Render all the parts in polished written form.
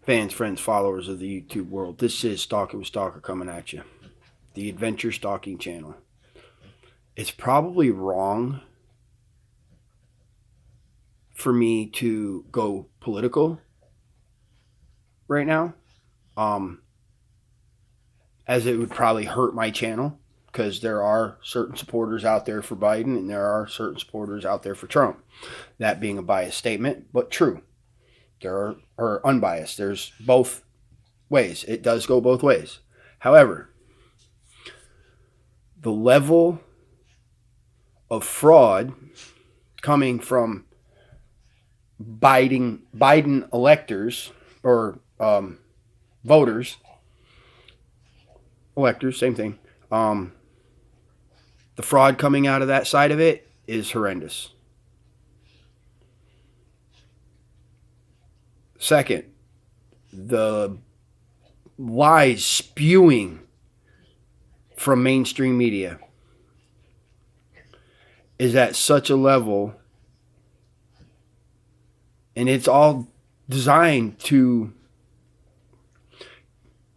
Fans, friends, followers of the YouTube world, this is Stalking with Stalker coming at you. The Adventure Stalking channel. It's probably wrong for me to go political right now, um, as it would probably hurt my channel because there are certain supporters out there for Biden and there are certain supporters out there for Trump. That being a biased statement, but true. There are unbiased. There's both ways. It does go both ways. However, the level of fraud coming from Biden electors or voters, electors, same thing. The fraud coming out of that side of it is horrendous. Second, the lies spewing from mainstream media is at such a level, and it's all designed to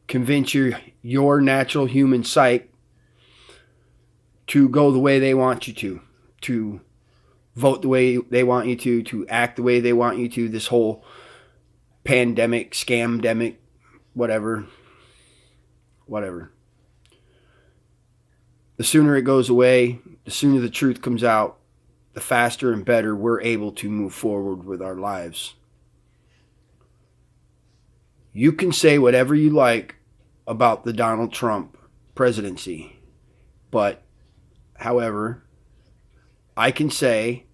convince your natural human psyche to go the way they want you to vote the way they want you to act the way they want you to. This whole pandemic, scamdemic, whatever. The sooner it goes away, the sooner the truth comes out, the faster and better we're able to move forward with our lives. You can say whatever you like about the Donald Trump presidency, but however, I can say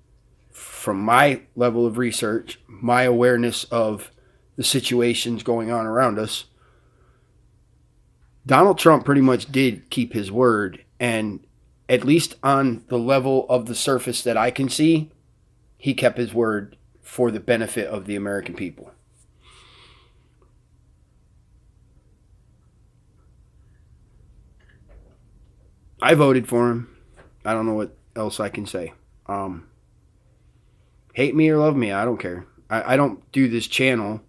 from my level of research, my awareness of the situations going on around us, Donald Trump pretty much did keep his word, and at least on the level of the surface that I can see, he kept his word for the benefit of the American people. I voted for him. I don't know what else I can say. Hate me or love me, I don't care. I don't do this channel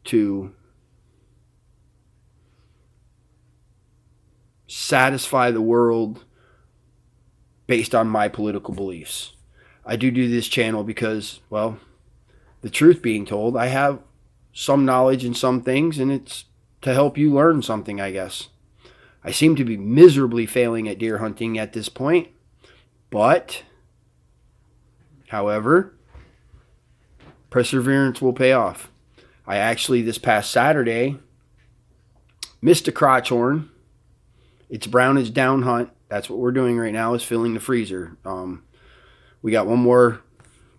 to satisfy the world based on my political beliefs. I do this channel because, well, the truth being told, I have some knowledge in some things, and it's to help you learn something, I guess. I seem to be miserably failing at deer hunting at this point, but, however, perseverance will pay off. I actually, this past Saturday, missed a crotchhorn. It's Brownage down hunt. That's what we're doing right now, is filling the freezer. We got one more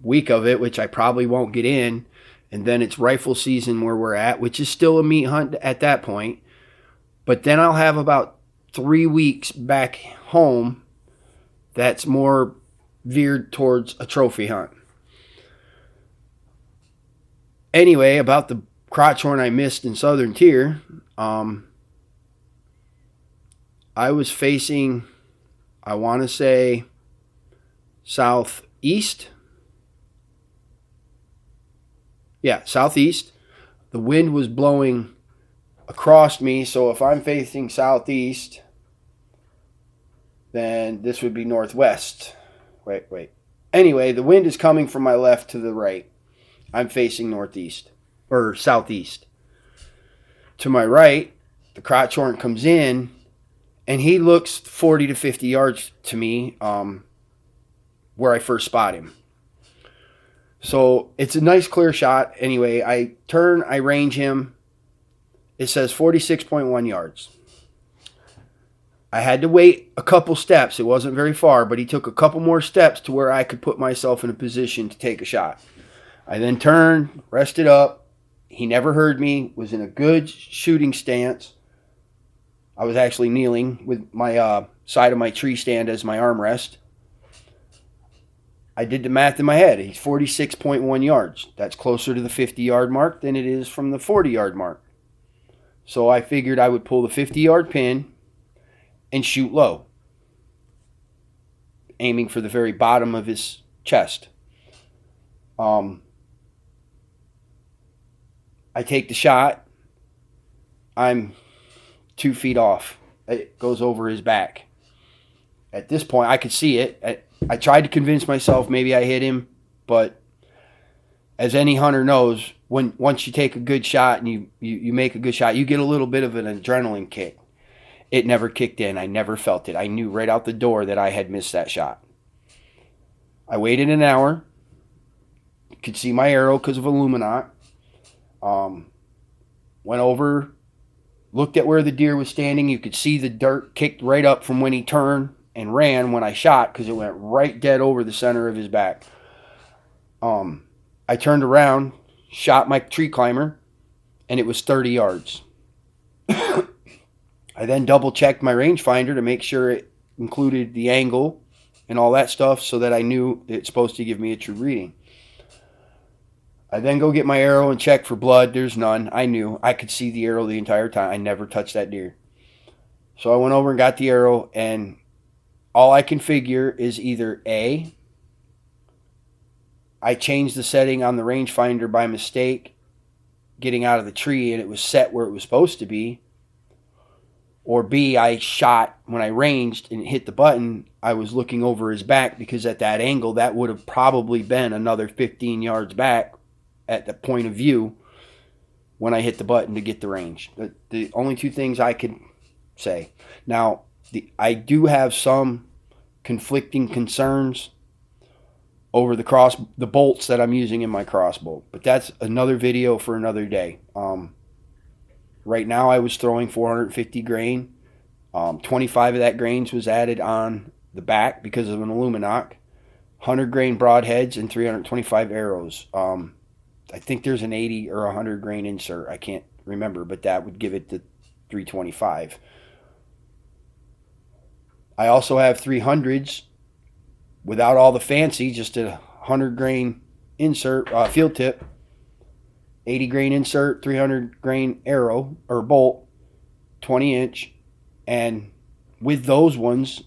week of it, which I probably won't get in, and then it's rifle season where we're at, which is still a meat hunt at that point. But then I'll have about 3 weeks back home that's more veered towards a trophy hunt. Anyway, about the crotchhorn I missed in Southern Tier, I was facing, I want to say, southeast. Yeah, southeast. The wind was blowing across me, so if I'm facing southeast, then this would be northwest. Wait. Anyway, the wind is coming from my left to the right. I'm facing northeast or southeast. To my right, the crotchhorn comes in, and he looks 40 to 50 yards to me, where I first spot him. So it's a nice clear shot. Anyway, I turn, I range him. It says 46.1 yards. I had to wait a couple steps. It wasn't very far, but he took a couple more steps to where I could put myself in a position to take a shot. I then turned, rested up. He never heard me, was in a good shooting stance. I was actually kneeling with my side of my tree stand as my armrest. I did the math in my head. He's 46.1 yards. That's closer to the 50-yard mark than it is from the 40-yard mark. So I figured I would pull the 50-yard pin and shoot low, aiming for the very bottom of his chest. I take the shot. I'm 2 feet off. It goes over his back. At this point, I could see it. I tried to convince myself maybe I hit him, but as any hunter knows, once you take a good shot and you make a good shot, you get a little bit of an adrenaline kick. It never kicked in. I never felt it. I knew right out the door that I had missed that shot. I waited an hour. Could see my arrow because of Illuminat. Went over, looked at where the deer was standing. You could see the dirt kicked right up from when he turned and ran when I shot because it went right dead over the center of his back. I turned around, shot my tree climber, and it was 30 yards. I then double-checked my rangefinder to make sure it included the angle and all that stuff so that I knew it's supposed to give me a true reading. I then go get my arrow and check for blood. There's none. I knew. I could see the arrow the entire time. I never touched that deer. So I went over and got the arrow, and all I can figure is either A, I changed the setting on the rangefinder by mistake getting out of the tree and it was set where it was supposed to be, or B, I shot when I ranged and hit the button, I was looking over his back because at that angle that would have probably been another 15 yards back at the point of view when I hit the button to get the range. The only two things I could say. Now, I do have some conflicting concerns over the bolts that I'm using in my crossbow, but that's another video for another day. Right now I was throwing 450 grain. 25 of that grains was added on the back because of an Illuminat. 100 grain broadheads and 325 arrows. I think there's an 80 or 100 grain insert. I can't remember, but that would give it the 325. I also have 300s without all the fancy, just a 100 grain insert, field tip, 80 grain insert, 300 grain arrow or bolt, 20 inch. And with those ones,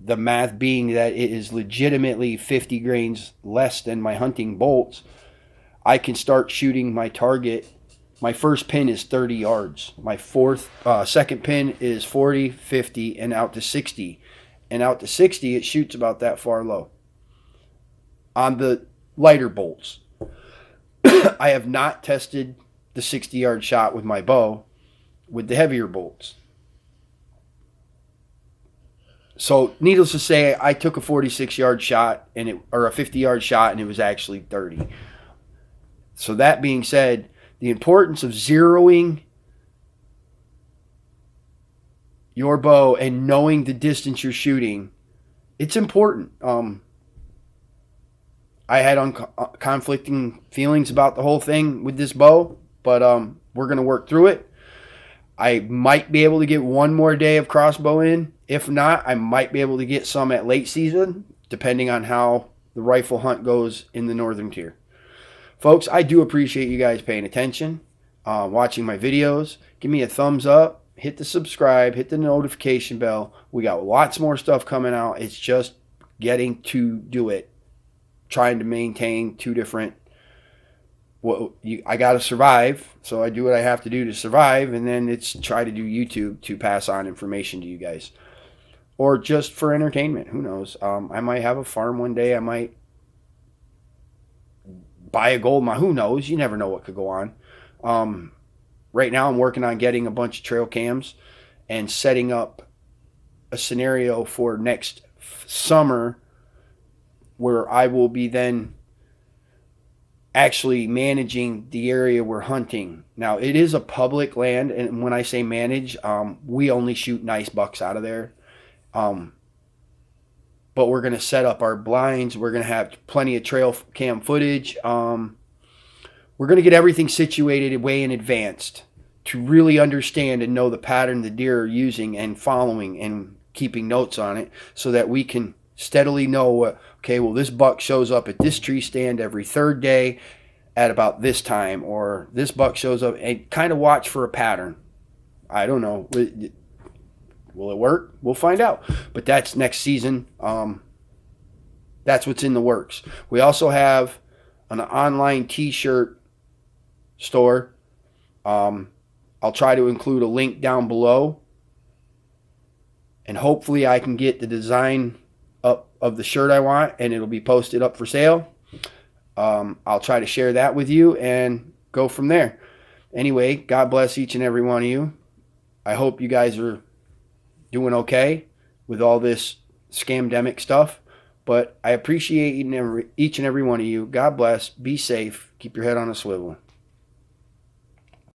the math being that it is legitimately 50 grains less than my hunting bolts, I can start shooting my target. My first pin is 30 yards. My second pin is 40, 50, and out to 60. And out to 60, it shoots about that far low. On the lighter bolts, I have not tested the 60-yard shot with my bow with the heavier bolts. So, needless to say, I took a 46-yard shot or a 50-yard shot, and it was actually 30. So that being said, the importance of zeroing your bow and knowing the distance you're shooting, it's important. I had conflicting feelings about the whole thing with this bow, but we're going to work through it. I might be able to get one more day of crossbow in. If not, I might be able to get some at late season, depending on how the rifle hunt goes in the northern tier. Folks, I do appreciate you guys paying attention, watching my videos. Give me a thumbs up, hit the subscribe, hit the notification bell. We got lots more stuff coming out. It's just getting to do it, trying to maintain two different. I got to survive, so I do what I have to do to survive, and then it's try to do YouTube to pass on information to you guys. Or just for entertainment, who knows. I might have a farm one day. I might buy a gold mine. Who knows? You never know what could go on. Right now I'm working on getting a bunch of trail cams and setting up a scenario for next summer where I will be then actually managing the area we're hunting. Now, it is a public land, and when I say manage, we only shoot nice bucks out of there. But we're going to set up our blinds. We're going to have plenty of trail cam footage. We're going to get everything situated way in advance to really understand and know the pattern the deer are using and following and keeping notes on it so that we can steadily know, okay, well, this buck shows up at this tree stand every third day at about this time, or this buck shows up, and kind of watch for a pattern. I don't know. Will it work? We'll find out. But that's next season. That's what's in the works. We also have an online t-shirt store. I'll try to include a link down below. And hopefully I can get the design up of the shirt I want, and it'll be posted up for sale. I'll try to share that with you and go from there. Anyway, God bless each and every one of you. I hope you guys are doing okay with all this scamdemic stuff. But I appreciate each and every one of you. God bless. Be safe. Keep your head on a swivel.